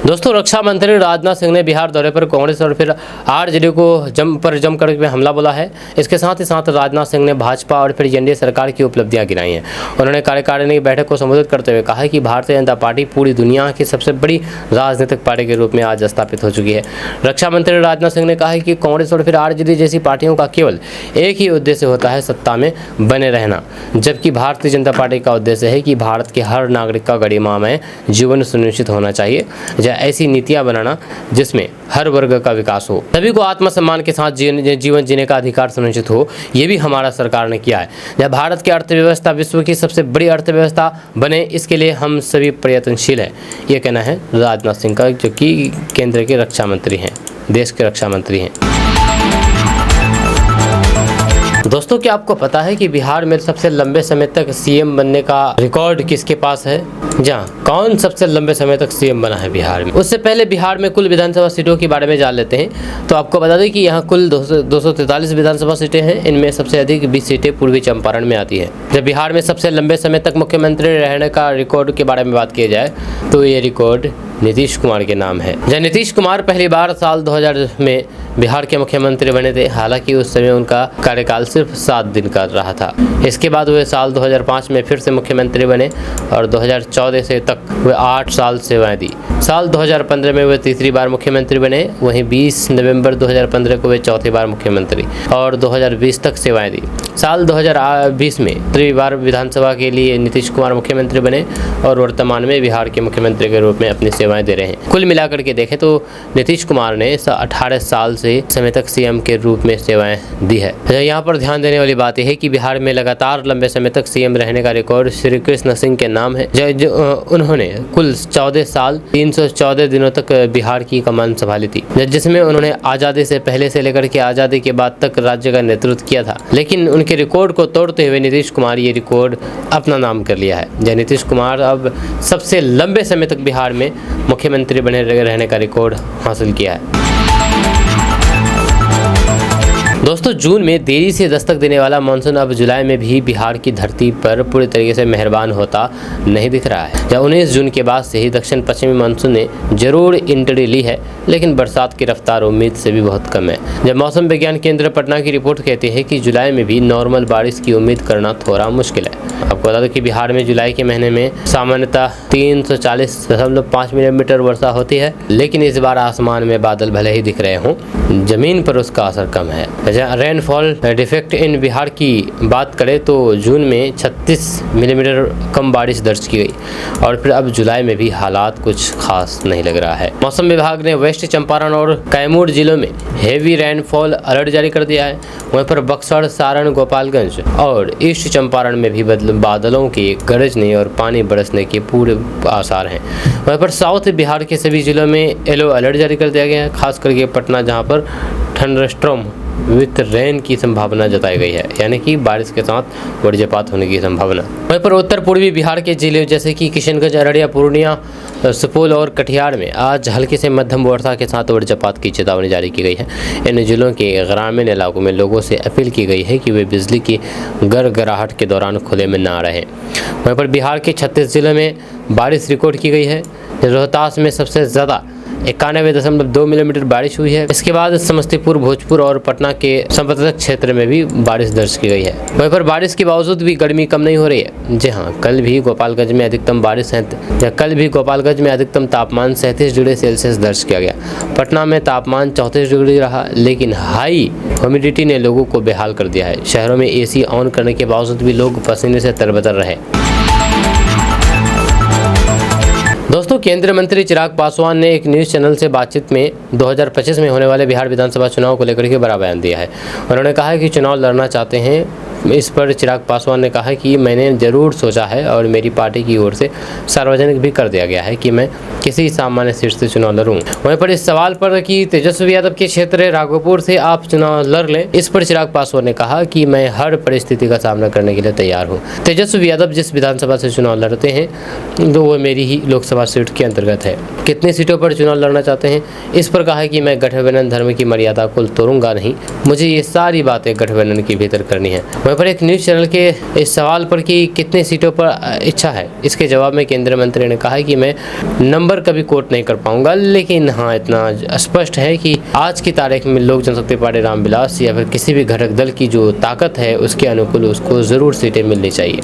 दोस्तों, रक्षा मंत्री राजनाथ सिंह ने बिहार दौरे पर कांग्रेस और फिर आरजेडी को जमकर हमला बोला है। इसके साथ ही साथ राजनाथ सिंह ने भाजपा और फिर एनडीए सरकार की उपलब्धियां गिनाई हैं। उन्होंने कार्यकारिणी की बैठक को संबोधित करते हुए कहा है कि भारतीय जनता पार्टी पूरी दुनिया की सबसे बड़ी राजनीतिक पार्टी के रूप में आज स्थापित हो चुकी है। रक्षा मंत्री राजनाथ सिंह ने कहा है कि कांग्रेस और फिर आरजेडी जैसी पार्टियों का केवल एक ही उद्देश्य होता है, सत्ता में बने रहना, जबकि भारतीय जनता पार्टी का उद्देश्य है कि भारत के हर नागरिक का गरिमामय जीवन सुनिश्चित होना चाहिए। ऐसी नीतियां बनाना जिसमें हर वर्ग का विकास हो, सभी को आत्मसम्मान के साथ जीवन जीने का अधिकार सुनिश्चित हो, ये भी हमारा सरकार ने किया है। जब भारत की अर्थव्यवस्था विश्व की सबसे बड़ी अर्थव्यवस्था बने, इसके लिए हम सभी प्रयत्नशील हैं। ये कहना है राजनाथ सिंह का, जो कि केंद्र के रक्षा मंत्री हैं, देश के रक्षा मंत्री हैं। दोस्तों, क्या आपको पता है कि बिहार में सबसे लंबे समय तक सीएम बनने का रिकॉर्ड किसके पास है? जहाँ कौन सबसे लंबे समय तक सीएम बना है बिहार में? उससे पहले बिहार में कुल विधानसभा सीटों के बारे में जान लेते हैं। तो आपको बता दें कि यहाँ कुल 243 विधानसभा सीटें हैं। इनमें सबसे अधिक 20 सीटें पूर्वी चंपारण में आती है। जब बिहार में सबसे लंबे समय तक मुख्यमंत्री रहने का रिकॉर्ड के बारे में बात की जाए तो ये रिकॉर्ड नीतीश कुमार के नाम है। जब नीतीश कुमार पहली बार साल 2000 में बिहार के मुख्यमंत्री बने थे, हालांकि उस समय उनका कार्यकाल सिर्फ 7 दिन का रहा था। इसके बाद वे साल 2005 में फिर से मुख्यमंत्री बने और 2014 से तक वे 8 साल सेवाएं दी। साल 2015 में वे तीसरी बार मुख्यमंत्री बने। वहीं 20 नवंबर 2015 को वे चौथी बार मुख्यमंत्री और 2020 तक सेवाएं दी। साल 2020 में तीसरी बार विधानसभा के लिए नीतीश कुमार मुख्यमंत्री बने और वर्तमान में बिहार के मुख्यमंत्री के रूप में अपनी सेवाएं दे रहे हैं। कुल मिलाकर के देखें तो नीतीश कुमार ने 18 साल से समय तक सीएम के रूप में सेवाएं दी है। यहाँ पर ध्यान देने वाली बात यह है कि बिहार में लगातार लंबे समय तक सीएम रहने का रिकॉर्ड श्री कृष्ण सिंह के नाम है। उन्होंने कुल 14 साल 314 दिनों तक बिहार की कमान संभाली थी, जिसमें उन्होंने आज़ादी से पहले से लेकर के आज़ादी के बाद तक राज्य का नेतृत्व किया था। लेकिन उनके रिकॉर्ड को तोड़ते हुए नीतीश कुमार ये रिकॉर्ड अपना नाम कर लिया है। नीतीश कुमार अब सबसे लंबे समय तक बिहार में मुख्यमंत्री बने रहने का रिकॉर्ड हासिल किया है। दोस्तों, जून में देरी से दस्तक देने वाला मानसून अब जुलाई में भी बिहार की धरती पर पूरी तरीके से मेहरबान होता नहीं दिख रहा है। जब 19 जून के बाद से ही दक्षिण पश्चिमी मानसून ने जरूर एंट्री ली है, लेकिन बरसात की रफ्तार उम्मीद से भी बहुत कम है। जब मौसम विज्ञान केंद्र पटना की रिपोर्ट कहती है कि जुलाई में भी नॉर्मल बारिश की उम्मीद करना थोड़ा मुश्किल है। आपको बता दें कि बिहार में जुलाई के महीने में सामान्यतः 340.5 मिलीमीटर वर्षा होती है, लेकिन इस बार आसमान में बादल भले ही दिख रहे हों, जमीन पर उसका असर कम है। रेनफॉल डिफेक्ट इन बिहार की बात करें तो जून में 36 मिलीमीटर कम बारिश दर्ज की गई और फिर अब जुलाई में भी हालात कुछ खास नहीं लग रहा है। मौसम विभाग ने वेस्ट चंपारण और कैमूर जिलों में हेवी रेनफॉल अलर्ट जारी कर दिया है। वहीं पर बक्सर, सारण, गोपालगंज और ईस्ट चंपारण में भी बादलों की गरजने और पानी बरसने के पूरे आसार हैं। वहीं पर साउथ बिहार के सभी जिलों में येलो अलर्ट जारी कर दिया गया है, खास करके पटना, जहां पर थंडरस्टॉर्म विथ रेन की संभावना जताई गई है, यानी कि बारिश के साथ वज्रपात होने की संभावना। वहीं पर उत्तर पूर्वी बिहार के जिले जैसे कि किशनगंज, अररिया, पूर्णिया, सुपौल और कटिहार में आज हल्की से मध्यम वर्षा के साथ वज्रपात की चेतावनी जारी की गई है। इन जिलों के ग्रामीण इलाकों में लोगों से अपील की गई है कि वे बिजली की गड़गड़ाहट के दौरान खुले में ना रहें। वहीं पर बिहार के 36 जिलों में बारिश रिकॉर्ड की गई है। रोहतास में सबसे ज़्यादा 91.2 मिलीमीटर बारिश हुई है। इसके बाद समस्तीपुर, भोजपुर और पटना के संबंधित क्षेत्र में भी बारिश दर्ज की गई है। वहीं पर बारिश के बावजूद भी गर्मी कम नहीं हो रही है। जी हाँ, कल भी गोपालगंज में अधिकतम तापमान 37 डिग्री सेल्सियस दर्ज किया गया। पटना में तापमान 34 डिग्री रहा, लेकिन हाई ह्यूमिडिटी ने लोगों को बेहाल कर दिया है। शहरों में एसी ऑन करने के बावजूद भी लोग पसीने से तरबतर रहे। दोस्तों, केंद्रीय मंत्री चिराग पासवान ने एक न्यूज़ चैनल से बातचीत में 2025 में होने वाले बिहार विधानसभा चुनाव को लेकर के बड़ा बयान दिया है। उन्होंने कहा है कि चुनाव लड़ना चाहते हैं इस पर चिराग पासवान ने कहा कि मैंने ज़रूर सोचा है और मेरी पार्टी की ओर से सार्वजनिक भी कर दिया गया है कि मैं किसी सामान्य सीट से चुनाव लड़ूं। वहीं पर इस सवाल पर कि तेजस्वी यादव के क्षेत्र राघोपुर से आप चुनाव लड़ लें, इस पर चिराग पासवान ने कहा कि मैं हर परिस्थिति का सामना करने के लिए तैयार हूँ। तेजस्वी यादव जिस विधानसभा से चुनाव लड़ते हैं तो वो मेरी ही लोकसभा सीट के अंतर्गत है। कितनी सीटों पर चुनाव लड़ना चाहते हैं, इस पर कहा कि मैं गठबंधन धर्म की मर्यादा को तोड़ूंगा नहीं, मुझे ये सारी बातें गठबंधन के भीतर करनी है। वहीं पर एक न्यूज़ चैनल के इस सवाल पर कि कितनी सीटों पर इच्छा है, इसके जवाब में केंद्रीय मंत्री ने कहा कि मैं नंबर कभी कोट नहीं कर पाऊंगा, लेकिन हाँ इतना स्पष्ट है कि आज की तारीख में लोक जनशक्ति पार्टी रामविलास या फिर किसी भी घटक दल की जो ताकत है उसके अनुकूल उसको ज़रूर सीटें मिलनी चाहिए।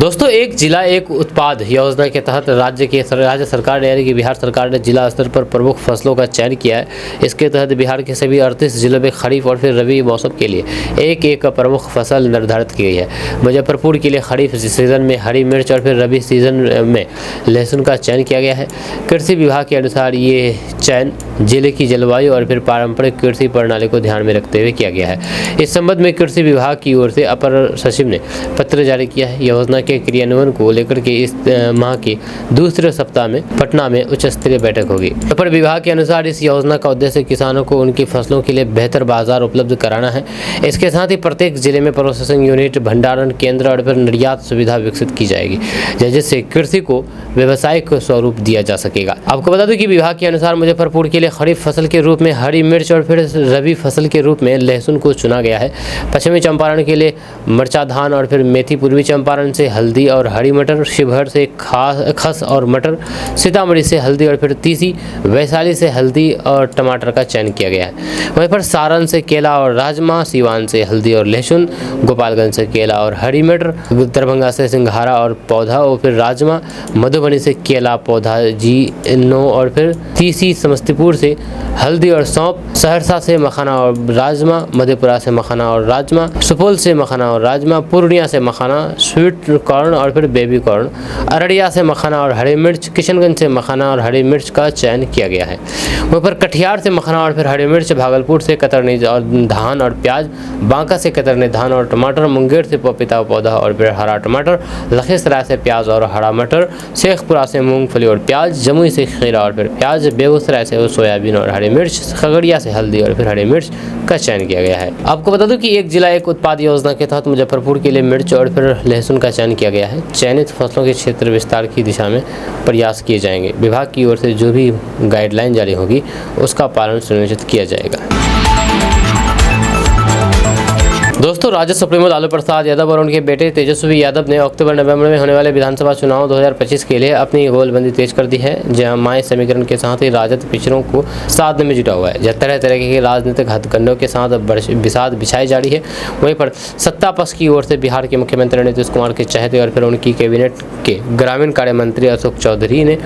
दोस्तों, एक जिला एक उत्पाद योजना के तहत राज्य सरकार यानी कि बिहार सरकार ने जिला स्तर पर प्रमुख फसलों का चयन किया है। इसके तहत बिहार के सभी 38 जिलों में खरीफ और फिर रबी मौसम के लिए एक एक प्रमुख फसल निर्धारित की गई है। मुजफ्फरपुर के लिए खरीफ सीजन में हरी मिर्च और फिर रबी सीजन में लहसुन का चयन किया गया है। कृषि विभाग के अनुसार ये चयन जिले की जलवायु और फिर पारंपरिक कृषि प्रणाली को ध्यान में रखते हुए किया गया है। इस संबंध में कृषि विभाग की ओर से अपर सचिव ने पत्र जारी किया है। योजना के क्रियान्वयन को लेकर के इस माह के दूसरे सप्ताह में पटना में उच्च स्तरीय बैठक होगी। अपर विभाग के अनुसार इस योजना का उद्देश्य किसानों को उनकी फसलों के लिए बेहतर बाजार उपलब्ध कराना है। इसके साथ ही प्रत्येक जिले में प्रोसेसिंग यूनिट, भंडारण केंद्र और फिर निर्यात सुविधा विकसित की जाएगी, जिससे कृषि को व्यावसायिक स्वरूप दिया जा सकेगा। आपको बता दूं कि विभाग के अनुसार मुजफ्फरपुर के लिए खरीफ फसल के रूप में हरी मिर्च और फिर रबी फसल के रूप में लहसुन को चुना गया है। पश्चिमी चंपारण के लिए मरचा धान और फिर मेथी, पूर्वी चंपारण से हल्दी और हरी मटर, शिवहर से खस और मटर, सीतामढ़ी से हल्दी और फिर तीसी, वैशाली से हल्दी और टमाटर का चयन किया गया है। वहीं पर सारण से केला और राजमा, सीवान से हल्दी और लहसुन, गोपालगंज से केला और हरी मटर, दरभंगा से सिंघारा और पौधा और फिर राजमा, मधुबनी से केला पौधा जीनो और फिर तीसी, समस्तीपुर से हल्दी और सौंफ, सहरसा से मखाना और राजमा, मधेपुरा से मखाना और राजमा, सुपौल से मखाना और राजमा, पूर्णिया से मखाना, स्वीट कॉर्न और फिर बेबी कॉर्न, अररिया से मखाना और हरी मिर्च, किशनगंज से मखाना और हरी मिर्च का चयन किया गया है। वहीं पर कटिहार से मखाना और फिर हरी मिर्च, भागलपुर से कतरनी और धान और प्याज, बांका से कतरनी धान और टमाटर, मुंगेर से पपीता पौधा और फिर हरा टमाटर, लखीसराय से प्याज और हरा मटर, शेखपुरा से मूंगफली और प्याज, जमुई से खीरा और फिर प्याज, बेगूसराय से सोयाबीन और हरी मिर्च, खगड़िया से हल्दी और फिर हरी मिर्च का चयन किया गया है। आपको बता दूं कि एक जिला एक उत्पाद योजना के तहत मुजफ्फरपुर के लिए मिर्च और फिर लहसुन का चयन किया गया है। चयनित फसलों के क्षेत्र विस्तार की दिशा में प्रयास किए जाएंगे। विभाग की ओर से जो भी गाइडलाइन जारी होगी उसका पालन सुनिश्चित किया जाएगा। दोस्तों, राज्य सुप्रीमो लालू प्रसाद यादव और उनके बेटे तेजस्वी यादव ने अक्टूबर-नवंबर में होने वाले विधानसभा चुनाव 2025 के लिए अपनी गोलबंदी तेज कर दी है, जहां माय समीकरण के साथ ही राजद पिछड़ों को साधने में जुटा हुआ है, जहां तरह तरह के राजनीतिक हथकंडों के साथ बिसात बिछाई जा रही है। वहीं पर सत्ता पक्ष की ओर से बिहार के मुख्यमंत्री नीतीश कुमार के चहेते और फिर उनकी कैबिनेट के ग्रामीण कार्य मंत्री अशोक चौधरी ने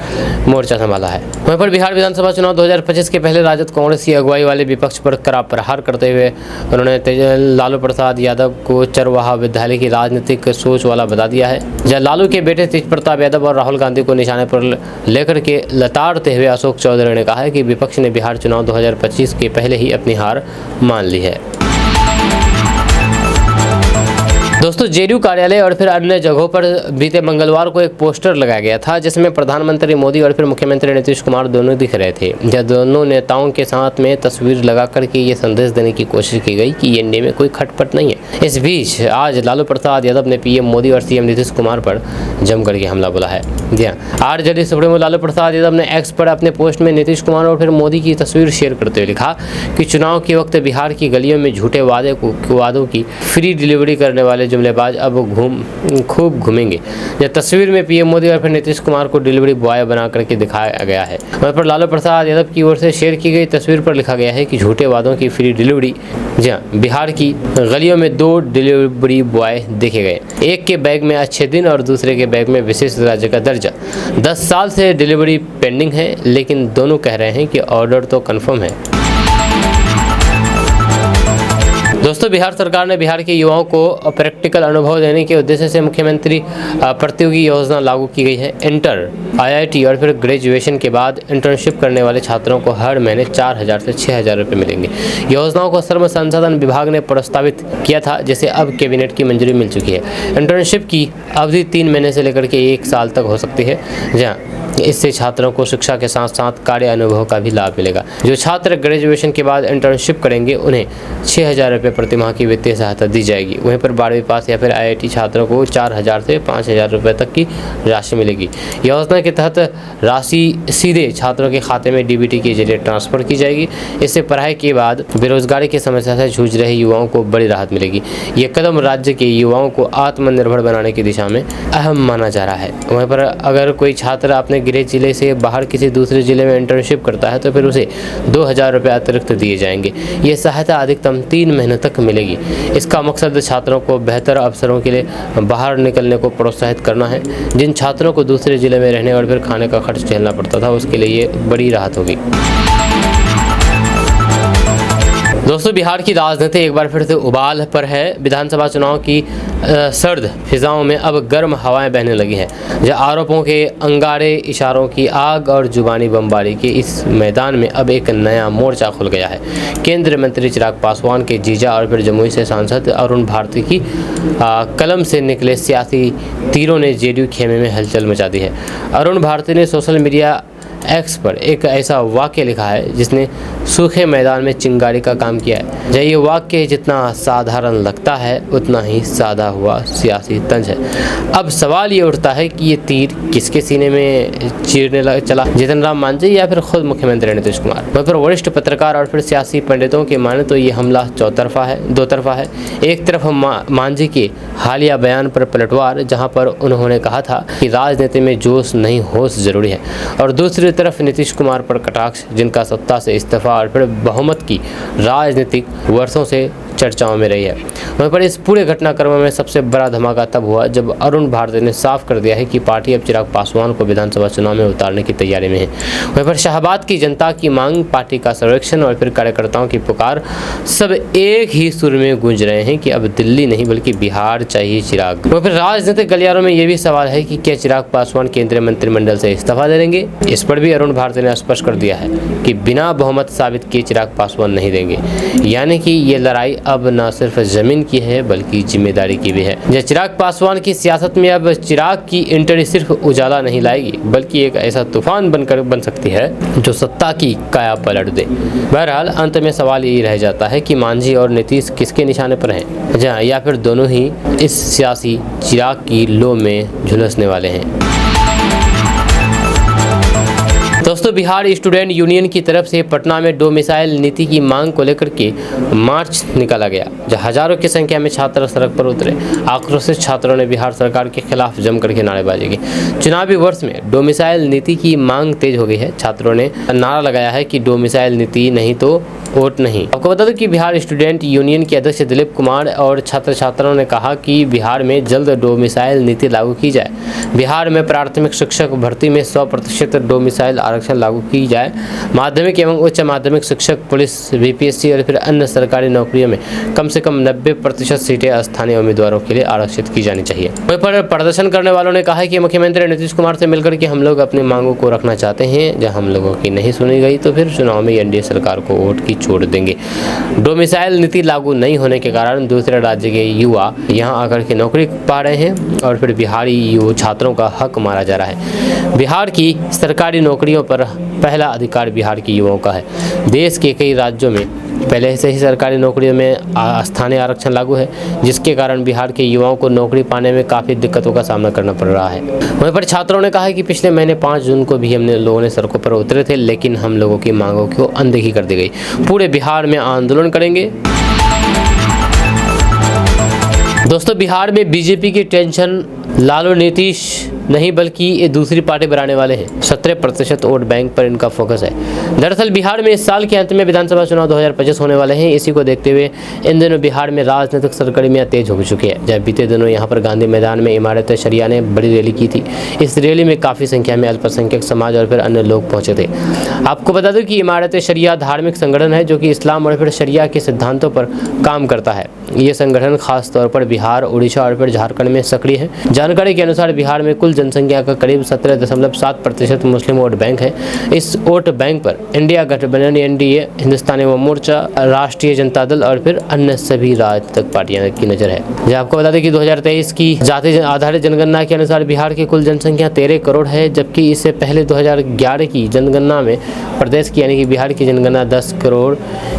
मोर्चा संभाला है। वहीं पर बिहार विधानसभा चुनाव 2025 के पहले राजद कांग्रेस की अगुवाई वाले विपक्ष पर कड़ा प्रहार करते हुए उन्होंने लालू प्रसाद यादव को चरवाहा विद्यालय की राजनीतिक सोच वाला बता दिया है। जहां लालू के बेटे तेज प्रताप यादव और राहुल गांधी को निशाने पर लेकर के लताड़ते हुए अशोक चौधरी ने कहा है कि विपक्ष ने बिहार चुनाव 2025 के पहले ही अपनी हार मान ली है। दोस्तों, जेडीयू कार्यालय और फिर अन्य जगहों पर बीते मंगलवार को एक पोस्टर लगाया गया था, जिसमें प्रधानमंत्री मोदी और फिर मुख्यमंत्री नीतीश कुमार दोनों दिख रहे थे। जब दोनों नेताओं के साथ में तस्वीर लगा करके ये संदेश देने की कोशिश की गई कि एनडीए में कोई खटपट नहीं है। इस बीच आज लालू प्रसाद यादव ने पीएम मोदी और सीएम नीतीश कुमार पर जमकर के हमला बोला है। जी हाँ, आरजेडी सुप्रीमो लालू प्रसाद यादव ने एक्स पर अपने पोस्ट में नीतीश कुमार और फिर मोदी की तस्वीर शेयर करते हुए लिखा कि चुनाव के वक्त बिहार की गलियों में झूठे वादों की फ्री डिलीवरी करने वाले जुमलेबाज अब खूब घूमेंगे। यह तस्वीर में पीएम मोदी और फिर नीतीश कुमार को डिलीवरी बॉय बना करके दिखाया गया है। वहीं पर लालू प्रसाद यादव की ओर से शेयर की गई तस्वीर पर लिखा गया है कि झूठे वादों की फ्री डिलीवरी। जी हाँ, बिहार की गलियों में 2 डिलीवरी बॉय देखे गए, एक के बैग में अच्छे दिन और दूसरे के बैग में विशेष राज्य का दर्जा। 10 साल से डिलीवरी पेंडिंग है, लेकिन दोनों कह रहे हैं कि ऑर्डर तो कन्फर्म है। दोस्तों, बिहार सरकार ने बिहार के युवाओं को प्रैक्टिकल अनुभव देने के उद्देश्य से मुख्यमंत्री प्रतियोगी योजना लागू की गई है। इंटर, IIT और फिर ग्रेजुएशन के बाद इंटर्नशिप करने वाले छात्रों को हर महीने 4,000 से 6,000 रुपये मिलेंगे। योजनाओं को श्रम संसाधन विभाग ने प्रस्तावित किया था, जिसे अब कैबिनेट की मंजूरी मिल चुकी है। इंटर्नशिप की अवधि 3 महीने से लेकर के 1 साल तक हो सकती है, जहाँ इससे छात्रों को शिक्षा के साथ साथ कार्य अनुभव का भी लाभ मिलेगा। जो छात्र ग्रेजुएशन के बाद इंटर्नशिप करेंगे उन्हें 6,000 रुपये प्रति माह की वित्तीय सहायता दी जाएगी। वहीं पर 12वीं पास या फिर IIT छात्रों को 4,000 से 5,000 रुपये तक की राशि मिलेगी। योजना के तहत राशि सीधे छात्रों के खाते में DBT के जरिए ट्रांसफर की जाएगी। इससे पढ़ाई के बाद बेरोजगारी की समस्या से जूझ रहे युवाओं को बड़ी राहत मिलेगी। ये कदम राज्य के युवाओं को आत्मनिर्भर बनाने की दिशा में अहम माना जा रहा है। वहीं पर अगर कोई छात्र अपने गृह जिले से बाहर किसी दूसरे जिले में इंटर्नशिप करता है तो फिर उसे 2,000 रुपये अतिरिक्त दिए जाएंगे। ये सहायता अधिकतम 3 महीने तक मिलेगी। इसका मकसद छात्रों को बेहतर अवसरों के लिए बाहर निकलने को प्रोत्साहित करना है। जिन छात्रों को दूसरे जिले में रहने और फिर खाने का खर्च झेलना पड़ता था, उसके लिए ये बड़ी राहत होगी। दोस्तों, बिहार की राजनीति एक बार फिर से उबाल पर है। विधानसभा चुनाव की सर्द फिजाओं में अब गर्म हवाएं बहने लगी हैं। जहां आरोपों के अंगारे, इशारों की आग और जुबानी बमबारी के इस मैदान में अब एक नया मोर्चा खुल गया है। केंद्रीय मंत्री चिराग पासवान के जीजा और फिर जमुई से सांसद अरुण भारती की कलम से निकले सियासी तीरों ने JDU खेमे में हलचल मचा दी है। अरुण भारती ने सोशल मीडिया X पर एक ऐसा वाक्य लिखा है जिसने सूखे मैदान में चिंगारी का काम किया है। ये वाक्य जितना साधारण लगता है उतना ही सादा हुआ सियासी तंज है। अब सवाल ये उठता है कि ये तीर किसके सीने में चीरने चला, जीतन राम मांझी या फिर खुद मुख्यमंत्री नीतीश कुमार। वहीं पर वरिष्ठ पत्रकार और फिर सियासी पंडितों के माने तो ये हमला दो तरफा है। एक तरफ मांझी के हालिया बयान पर पलटवार, जहाँ पर उन्होंने कहा था कि राजनीति में जोश नहीं होश जरूरी है, और दूसरी तरफ नीतीश कुमार पर कटाक्ष, जिनका सत्ता से इस्तीफा और फिर बहुमत की राजनीतिक वर्षों से चर्चाओं में रही है। वहीं पर इस पूरे घटनाक्रम में सबसे बड़ा धमाका तब हुआ जब अरुण भारती ने साफ कर दिया है कि पार्टी अब चिराग पासवान को विधानसभा चुनाव में उतारने की तैयारी में है। वहीं पर शाहबाद की जनता की मांग, पार्टी का सर्वेक्षण और फिर कार्यकर्ताओं की पुकार सब एक ही सुर में गूंज रहे हैं कि अब दिल्ली नहीं बल्कि बिहार चाहिए चिराग। वहीं पर राजनीतिक गलियारों में यह भी सवाल है कि क्या चिराग पासवान केंद्रीय मंत्रिमंडल से इस्तीफा दे देंगे। इस पर भी अरुण भारती ने स्पष्ट कर दिया है कि बिना बहुमत साबित किए चिराग पासवान नहीं देंगे। यानी कि ये लड़ाई अब न सिर्फ जमीन की है बल्कि जिम्मेदारी की भी है। चिराग पासवान की सियासत में अब चिराग की एंट्री सिर्फ उजाला नहीं लाएगी बल्कि एक ऐसा तूफान बन सकती है जो सत्ता की काया पलट दे। बहरहाल अंत में सवाल यही रह जाता है कि मांझी और नीतीश किसके निशाने पर हैं, या फिर दोनों ही इस सियासी चिराग की लो में झुलसने वाले हैं। दोस्तों, बिहार स्टूडेंट यूनियन की तरफ से पटना में डोमिसाइल नीति की मांग को लेकर के मार्च निकाला गया, जहां हजारों की संख्या में छात्र सड़क पर उतरे। आक्रोशित छात्रों ने बिहार सरकार के खिलाफ जमकर के नारेबाजी की। चुनावी वर्ष में डोमिसाइल नीति की मांग तेज हो गई है। छात्रों ने नारा लगाया है कि डोमिसाइल नीति नहीं तो वोट नहीं। आपको बता दें कि बिहार स्टूडेंट यूनियन के अध्यक्ष दिलीप कुमार और छात्र छात्राओं ने कहा कि बिहार में जल्द डोमिसाइल नीति लागू की जाए। बिहार में प्राथमिक शिक्षक भर्ती में 100% डोमिसाइल आरक्षण लागू की जाए। माध्यमिक एवं उच्च माध्यमिक शिक्षक, पुलिस, BPSC और फिर अन्य सरकारी नौकरियों में कम से कम 90% सीटें स्थानीय उम्मीदवारों के लिए आरक्षित की जानी चाहिए। वहीं पर प्रदर्शन करने वालों ने कहा कि मुख्यमंत्री नीतीश कुमार से मिलकर के हम लोग अपनी मांगों को रखना चाहते हैं। जब हम लोगों की नहीं सुनी गई तो फिर चुनाव में NDA सरकार को वोट की छोड़ देंगे। डोमिसाइल नीति लागू नहीं होने के कारण दूसरे राज्य के युवा यहां आकर के नौकरी पा रहे हैं और फिर बिहारी युवा छात्रों का हक मारा जा रहा है। बिहार की सरकारी नौकरियों पर पहला अधिकार बिहार के युवाओं का है। देश के कई राज्यों में पहले से ही सरकारी नौकरियों में स्थानीय आरक्षण लागू है, जिसके कारण बिहार के युवाओं को नौकरी पाने में काफ़ी दिक्कतों का सामना करना पड़ रहा है। वहीं पर छात्रों ने कहा कि पिछले महीने 5 जून को भी लोगों ने सड़कों पर उतरे थे, लेकिन हम लोगों की मांगों को अनदेखी कर दी गई। पूरे बिहार में आंदोलन करेंगे। दोस्तों, बिहार में BJP की टेंशन, लालू नीतीश नहीं बल्कि ये दूसरी पार्टी बनाने वाले हैं। 17% वोट बैंक पर इनका फोकस है। दरअसल बिहार में इस साल के अंत में विधानसभा चुनाव 2025 होने वाले हैं। इसी को देखते हुए इन दिनों बिहार में राजनीतिक सरगर्मियां तेज हो चुकी है। जब बीते दिनों यहाँ पर गांधी मैदान में इमारत शरिया ने बड़ी रैली की थी। इस रैली में काफ़ी संख्या में अल्पसंख्यक समाज और फिर अन्य लोग पहुंचे थे। आपको बता दूं कि इमारत शरिया धार्मिक संगठन है जो कि इस्लाम और फिर शरिया के सिद्धांतों पर काम करता है। ये संगठन खास तौर पर बिहार, उड़ीसा और फिर झारखंड में सक्रिय है। जानकारी के अनुसार बिहार में कुल जनसंख्या का करीब 17.7% मुस्लिम वोट बैंक है। इस वोट बैंक पर इंडिया गठबंधन, एनडीए, हिंदुस्तानी अवाम मोर्चा, राष्ट्रीय जनता दल और फिर अन्य सभी राजनीतिक पार्टियों की नजर है। जो आपको बता दें कि 2023 की जाति आधारित जनगणना के अनुसार बिहार की कुल जनसंख्या 13 करोड़ है, जबकि इससे पहले 2011 की जनगणना में प्रदेश की यानी कि बिहार की जनगणना 10 करोड़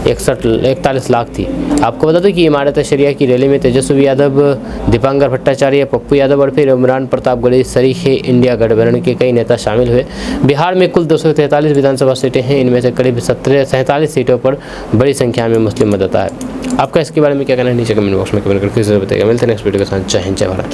41 लाख थी। आपको बता दें कि इमारत शरिया की रैली में तेजस्वी यादव, दीपांकर भट्टाचार्य, पप्पू यादव और फिर इमरान प्रतापगढ़ी सरीखे इंडिया गठबंधन के कई नेता शामिल हुए। बिहार में कुल 243 विधानसभा सीटें हैं। इनमें से करीब 47 सीटों पर बड़ी संख्या में मुस्लिम मतदाता है। आपका इसके बारे में क्या कहना है नीचे कमेंट बॉक्स में कमेंट करके जरूर बताइएगा। मिलते हैं नेक्स्ट वीडियो के साथ। जय हिंद, जय भारत।